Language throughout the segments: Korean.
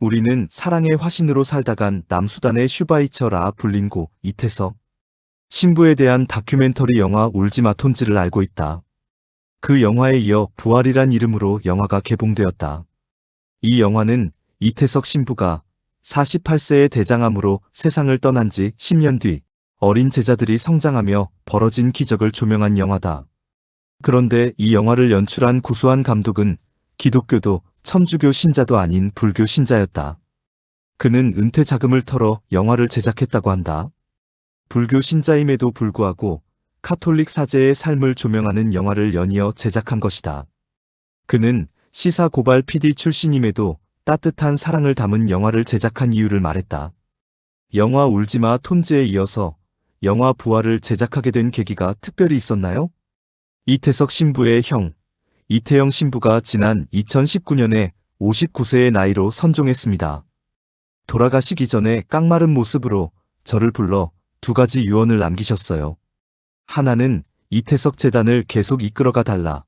우리는 사랑의 화신으로 살다간 남수단의 슈바이처라 불린 고 이태석 신부에 대한 다큐멘터리 영화 울지마 톤즈를 알고 있다. 그 영화에 이어 부활이란 이름으로 영화가 개봉되었다. 이 영화는 이태석 신부가 48세의 대장암으로 세상을 떠난 지 10년 뒤 어린 제자들이 성장하며 벌어진 기적을 조명한 영화다. 그런데 이 영화를 연출한 구수한 감독은 기독교도 천주교 신자도 아닌 불교 신자였다. 그는 은퇴 자금을 털어 영화를 제작했다고 한다. 불교 신자임에도 불구하고 카톨릭 사제의 삶을 조명하는 영화를 연이어 제작한 것이다. 그는 시사 고발 PD 출신임에도 따뜻한 사랑을 담은 영화를 제작한 이유를 말했다. 영화 울지마 톤즈에 이어서 영화 부활을 제작하게 된 계기가 특별히 있었나요? 이태석 신부의 형, 이태영 신부가 지난 2019년에 59세의 나이로 선종했습니다. 돌아가시기 전에 깡마른 모습으로 저를 불러 두 가지 유언을 남기셨어요. 하나는 이태석 재단을 계속 이끌어가 달라.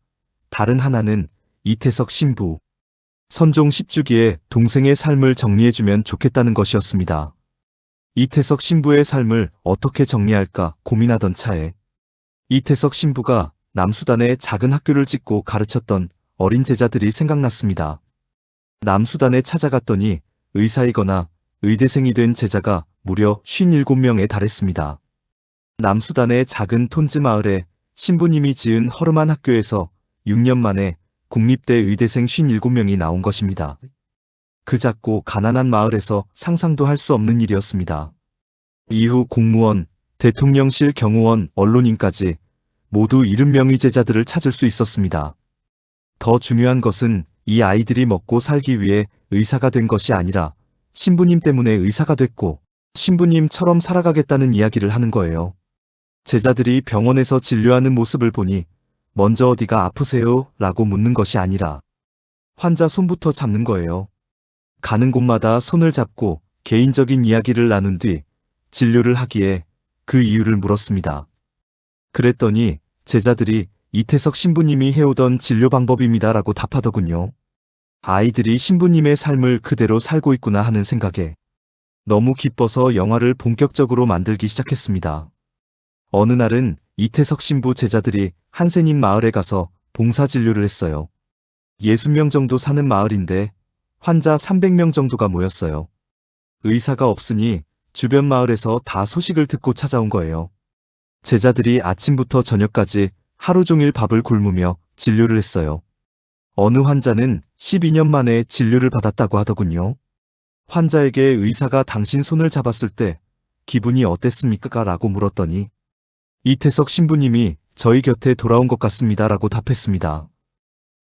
다른 하나는 이태석 신부 선종 10주기에 동생의 삶을 정리해주면 좋겠다는 것이었습니다. 이태석 신부의 삶을 어떻게 정리할까 고민하던 차에 이태석 신부가 남수단에 작은 학교를 짓고 가르쳤던 어린 제자들이 생각났습니다. 남수단에 찾아갔더니 의사이거나 의대생이 된 제자가 무려 57명에 달했습니다. 남수단의 작은 톤즈 마을에 신부님이 지은 허름한 학교에서 6년 만에 국립대 의대생 57명이 나온 것입니다. 그 작고 가난한 마을에서 상상도 할 수 없는 일이었습니다. 이후 공무원, 대통령실 경호원, 언론인까지 모두 70명의 제자들을 찾을 수 있었습니다. 더 중요한 것은 이 아이들이 먹고 살기 위해 의사가 된 것이 아니라 신부님 때문에 의사가 됐고 신부님처럼 살아가겠다는 이야기를 하는 거예요. 제자들이 병원에서 진료하는 모습을 보니 먼저 어디가 아프세요? 라고 묻는 것이 아니라 환자 손부터 잡는 거예요. 가는 곳마다 손을 잡고 개인적인 이야기를 나눈 뒤 진료를 하기에 그 이유를 물었습니다. 그랬더니 제자들이 이태석 신부님이 해오던 진료 방법입니다 라고 답하더군요. 아이들이 신부님의 삶을 그대로 살고 있구나 하는 생각에 너무 기뻐서 영화를 본격적으로 만들기 시작했습니다. 어느 날은 이태석 신부 제자들이 한센인 마을에 가서 봉사 진료를 했어요. 60명 정도 사는 마을인데 환자 300명 정도가 모였어요. 의사가 없으니 주변 마을에서 다 소식을 듣고 찾아온 거예요. 제자들이 아침부터 저녁까지 하루 종일 밥을 굶으며 진료를 했어요. 어느 환자는 12년 만에 진료를 받았다고 하더군요. 환자에게 의사가 당신 손을 잡았을 때 기분이 어땠습니까? 라고 물었더니 이태석 신부님이 저희 곁에 돌아온 것 같습니다 라고 답했습니다.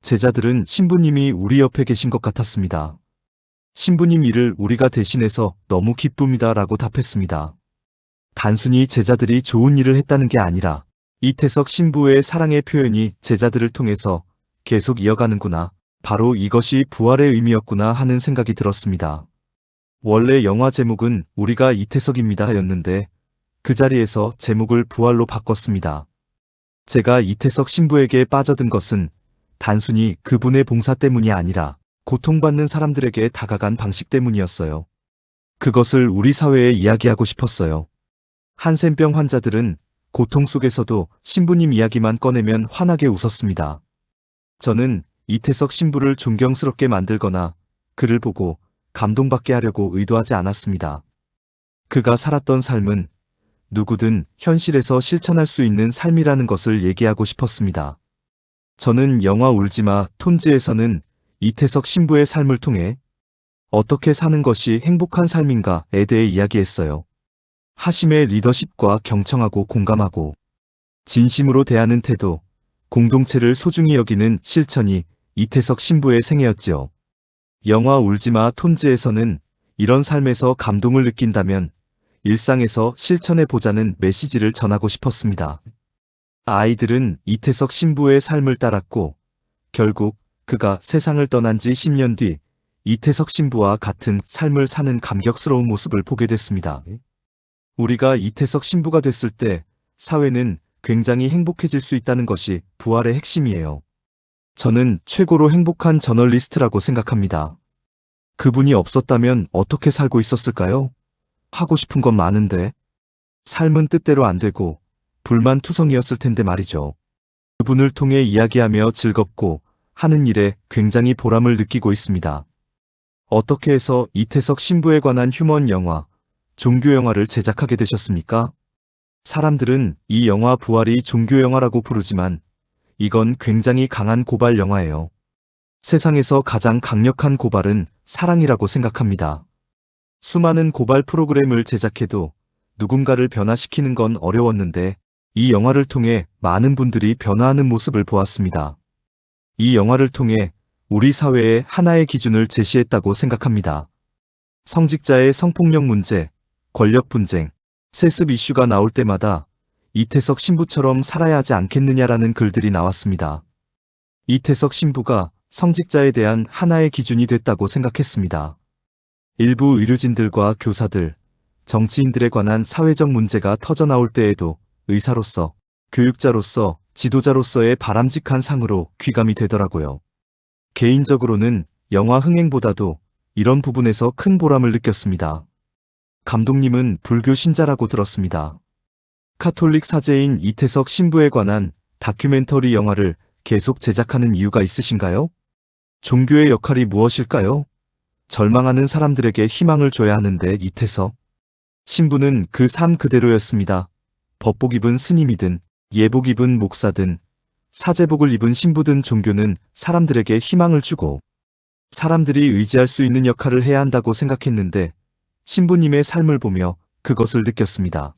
제자들은 신부님이 우리 옆에 계신 것 같았습니다. 신부님 일을 우리가 대신해서 너무 기쁩니다 라고 답했습니다. 단순히 제자들이 좋은 일을 했다는 게 아니라 이태석 신부의 사랑의 표현이 제자들을 통해서 계속 이어가는구나. 바로 이것이 부활의 의미였구나 하는 생각이 들었습니다. 원래 영화 제목은 우리가 이태석입니다 였는데 그 자리에서 제목을 부활로 바꿨습니다. 제가 이태석 신부에게 빠져든 것은 단순히 그분의 봉사 때문이 아니라 고통받는 사람들에게 다가간 방식 때문이었어요. 그것을 우리 사회에 이야기하고 싶었어요. 한센병 환자들은 고통 속에서도 신부님 이야기만 꺼내면 환하게 웃었습니다. 저는 이태석 신부를 존경스럽게 만들거나 그를 보고 감동받게 하려고 의도하지 않았습니다. 그가 살았던 삶은 누구든 현실에서 실천할 수 있는 삶이라는 것을 얘기하고 싶었습니다. 저는 영화 울지마 톤즈에서는 이태석 신부의 삶을 통해 어떻게 사는 것이 행복한 삶인가에 대해 이야기했어요. 하심의 리더십과 경청하고 공감하고 진심으로 대하는 태도, 공동체를 소중히 여기는 실천이 이태석 신부의 생애였지요. 영화 울지마 톤즈에서는 이런 삶에서 감동을 느낀다면 일상에서 실천해보자는 메시지를 전하고 싶었습니다. 아이들은 이태석 신부의 삶을 따랐고 결국 그가 세상을 떠난 지 10년 뒤 이태석 신부와 같은 삶을 사는 감격스러운 모습을 보게 됐습니다. 우리가 이태석 신부가 됐을 때 사회는 굉장히 행복해질 수 있다는 것이 부활의 핵심이에요. 저는 최고로 행복한 저널리스트라고 생각합니다. 그분이 없었다면 어떻게 살고 있었을까요? 하고 싶은 건 많은데 삶은 뜻대로 안 되고 불만투성이었을 텐데 말이죠. 그분을 통해 이야기하며 즐겁고 하는 일에 굉장히 보람을 느끼고 있습니다. 어떻게 해서 이태석 신부에 관한 휴먼 영화, 종교 영화를 제작하게 되셨습니까? 사람들은 이 영화 부활이 종교 영화라고 부르지만 이건 굉장히 강한 고발 영화예요. 세상에서 가장 강력한 고발은 사랑이라고 생각합니다. 수많은 고발 프로그램을 제작해도 누군가를 변화시키는 건 어려웠는데 이 영화를 통해 많은 분들이 변화하는 모습을 보았습니다. 이 영화를 통해 우리 사회의 하나의 기준을 제시했다고 생각합니다. 성직자의 성폭력 문제, 권력 분쟁, 세습 이슈가 나올 때마다 이태석 신부처럼 살아야 하지 않겠느냐라는 글들이 나왔습니다. 이태석 신부가 성직자에 대한 하나의 기준이 됐다고 생각했습니다. 일부 의료진들과 교사들, 정치인들에 관한 사회적 문제가 터져나올 때에도 의사로서, 교육자로서, 지도자로서의 바람직한 상으로 귀감이 되더라고요. 개인적으로는 영화 흥행보다도 이런 부분에서 큰 보람을 느꼈습니다. 감독님은 불교 신자라고 들었습니다. 카톨릭 사제인 이태석 신부에 관한 다큐멘터리 영화를 계속 제작하는 이유가 있으신가요? 종교의 역할이 무엇일까요? 절망하는 사람들에게 희망을 줘야 하는데 이태석 신부는 그 삶 그대로였습니다. 법복 입은 스님이든 예복 입은 목사든 사제복을 입은 신부든 종교는 사람들에게 희망을 주고 사람들이 의지할 수 있는 역할을 해야 한다고 생각했는데 신부님의 삶을 보며 그것을 느꼈습니다.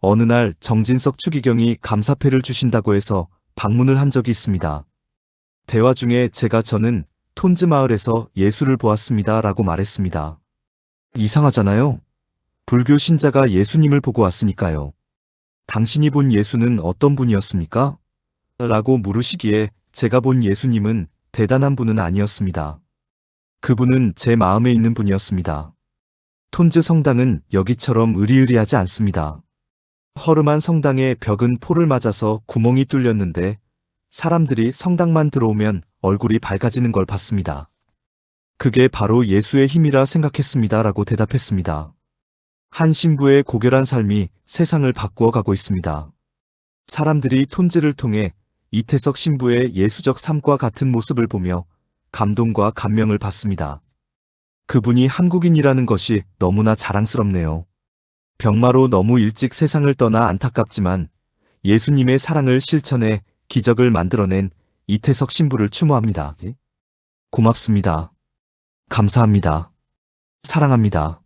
어느 날 정진석 추기경이 감사패를 주신다고 해서 방문을 한 적이 있습니다. 대화 중에 저는 톤즈 마을에서 예수를 보았습니다 라고 말했습니다. 이상하잖아요. 불교 신자가 예수님을 보고 왔으니까요. 당신이 본 예수는 어떤 분이었습니까? 라고 물으시기에 제가 본 예수님은 대단한 분은 아니었습니다. 그분은 제 마음에 있는 분이었습니다. 톤즈 성당은 여기처럼 으리으리하지 않습니다. 허름한 성당의 벽은 포를 맞아서 구멍이 뚫렸는데 사람들이 성당만 들어오면 얼굴이 밝아지는 걸 봤습니다. 그게 바로 예수의 힘이라 생각했습니다 라고 대답했습니다. 한 신부의 고결한 삶이 세상을 바꾸어 가고 있습니다. 사람들이 톤즈를 통해 이태석 신부의 예수적 삶과 같은 모습을 보며 감동과 감명을 받습니다. 그분이 한국인이라는 것이 너무나 자랑스럽네요. 병마로 너무 일찍 세상을 떠나 안타깝지만 예수님의 사랑을 실천해 기적을 만들어낸 이태석 신부를 추모합니다. 고맙습니다. 감사합니다. 사랑합니다.